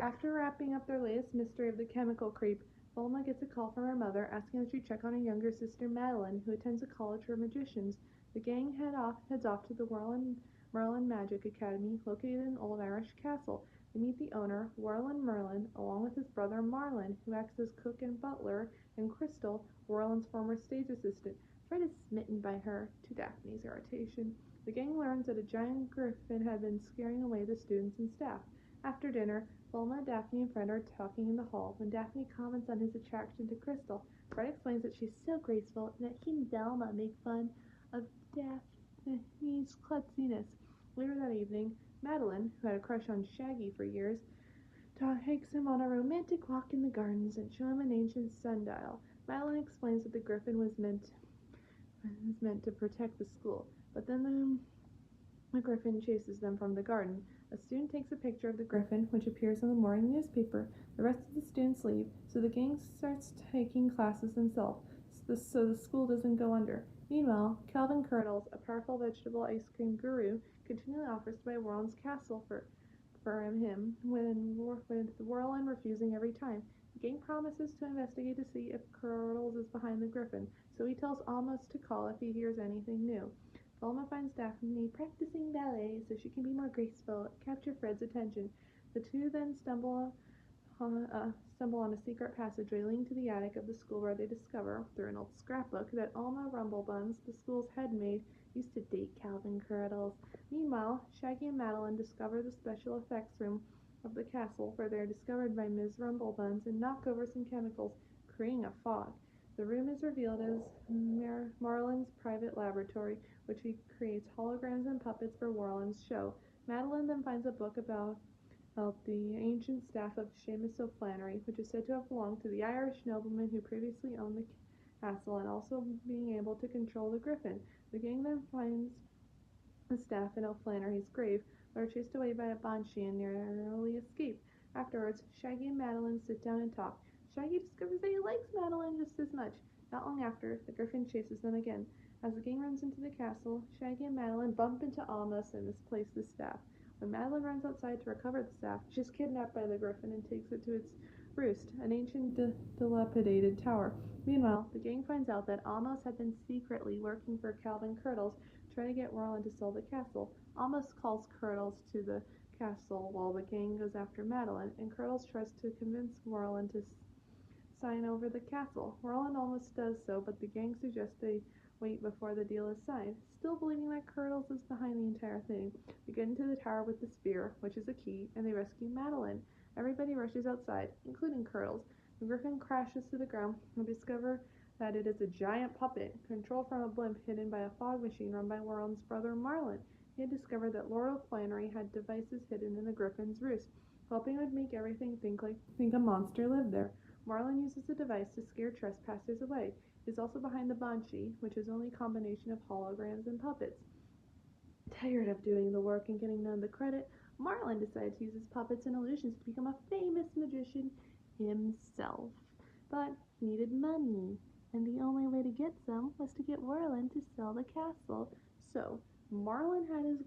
After wrapping up their latest mystery of the chemical creep, Velma gets a call from her mother asking that she check on her younger sister Madeline, who attends a college for magicians. The gang heads off to the Merlin Magic Academy, located in Old Irish Castle. They meet the owner, Warren Merlin, along with his brother Marlin, who acts as cook and butler, and Crystal, Warren's former stage assistant. Fred is smitten by her, to Daphne's irritation. The gang learns that a giant griffin had been scaring away the students and staff. After dinner, Velma, Daphne, and Fred are talking in the hall when Daphne comments on his attraction to Crystal. Fred explains that she's so graceful and that he and Velma make fun of Daphne's klutziness. Later that evening, Madeline, who had a crush on Shaggy for years, takes him on a romantic walk in the gardens and shows him an ancient sundial. Madeline explains that the griffin was meant to protect the school, but then the griffin chases them from the garden. A student takes a picture of the griffin, which appears in the morning newspaper. The rest of the students leave, so the gang starts taking classes themselves, so the school doesn't go under. Meanwhile, Calvin Curdles, a powerful vegetable ice cream guru, continually offers to buy Warren's castle for him, with Warren refusing every time. The gang promises to investigate to see if Curdles is behind the griffin, so he tells Amos to call if he hears anything new. Velma finds Daphne practicing ballet so she can be more graceful and capture Fred's attention. The two then stumble on a secret passageway leading to the attic of the school, where they discover, through an old scrapbook, that Alma Rumblebuns, the school's head maid, used to date Calvin Curdles. Meanwhile, Shaggy and Madeline discover the special effects room of the castle, where they are discovered by Ms. Rumblebuns and knock over some chemicals, creating a fog. The room is revealed as Marlin's private laboratory, which he creates holograms and puppets for Warren's show. Madeline then finds a book about the ancient staff of Seamus O'Flannery, which is said to have belonged to the Irish nobleman who previously owned the castle, and also being able to control the griffin. The gang then finds the staff in O'Flannery's grave, but are chased away by a banshee and narrowly escape. Afterwards, Shaggy and Madeline sit down and talk. Shaggy discovers that he likes Madeline just as much. Not long after, the griffin chases them again. As the gang runs into the castle, Shaggy and Madeline bump into Amos and misplace the staff. When Madeline runs outside to recover the staff, she's kidnapped by the griffin and takes it to its roost, an ancient dilapidated tower. Meanwhile, the gang finds out that Amos had been secretly working for Calvin Curdles, trying to get Warren to sell the castle. Amos calls Curdles to the castle while the gang goes after Madeline, and Curdles tries to convince Warren to sign over the castle. Warren almost does so, but the gang suggests they wait before the deal is signed. Still believing that Curdles is behind the entire thing, they get into the tower with the spear, which is a key, and they rescue Madeline. Everybody rushes outside, including Curdles. The griffin crashes to the ground and discover that it is a giant puppet, controlled from a blimp hidden by a fog machine run by Warren's brother Marlin. He had discovered that Lord O'Flannery had devices hidden in the griffin's roost, hoping it would make everything think a monster lived there. Marlin uses the device to scare trespassers away. He is also behind the banshee, which is only a combination of holograms and puppets. Tired of doing the work and getting none of the credit, Marlin decided to use his puppets and illusions to become a famous magician himself. But he needed money, and the only way to get some was to get Warren to sell the castle. So Marlin had his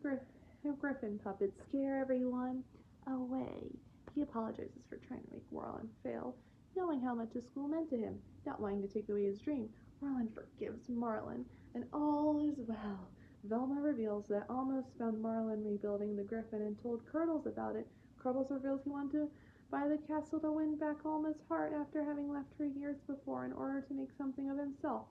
griffin puppet scare everyone away. He apologizes for trying to make Warren fail, knowing how much the school meant to him, not wanting to take away his dream. Warren forgives Marlin, and all is well. Velma reveals that Almost found Marlin rebuilding the griffin and told Curdles about it. Curdles reveals he wanted to buy the castle to win back Alma's heart after having left her years before in order to make something of himself.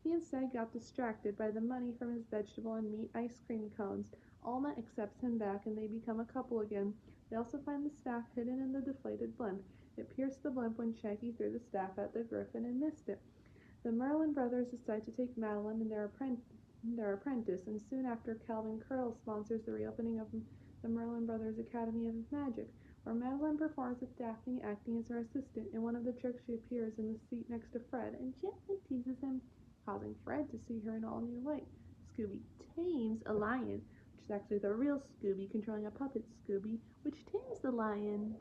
He instead got distracted by the money from his vegetable and meat ice cream cones. Alma accepts him back and they become a couple again. They also find the staff hidden in the deflated blimp. It pierced the blimp when Shaggy threw the staff at the griffin and missed it. The Merlin brothers decide to take Madeline and their apprentice, and soon after, Calvin Curl sponsors the reopening of the Merlin Brothers Academy of Magic, where Madeline performs with Daphne acting as her assistant. In one of the tricks, she appears in the seat next to Fred and gently teases him, causing Fred to see her in all new light. Scooby tames a lion, which is actually the real Scooby controlling a puppet Scooby, which tames the lion.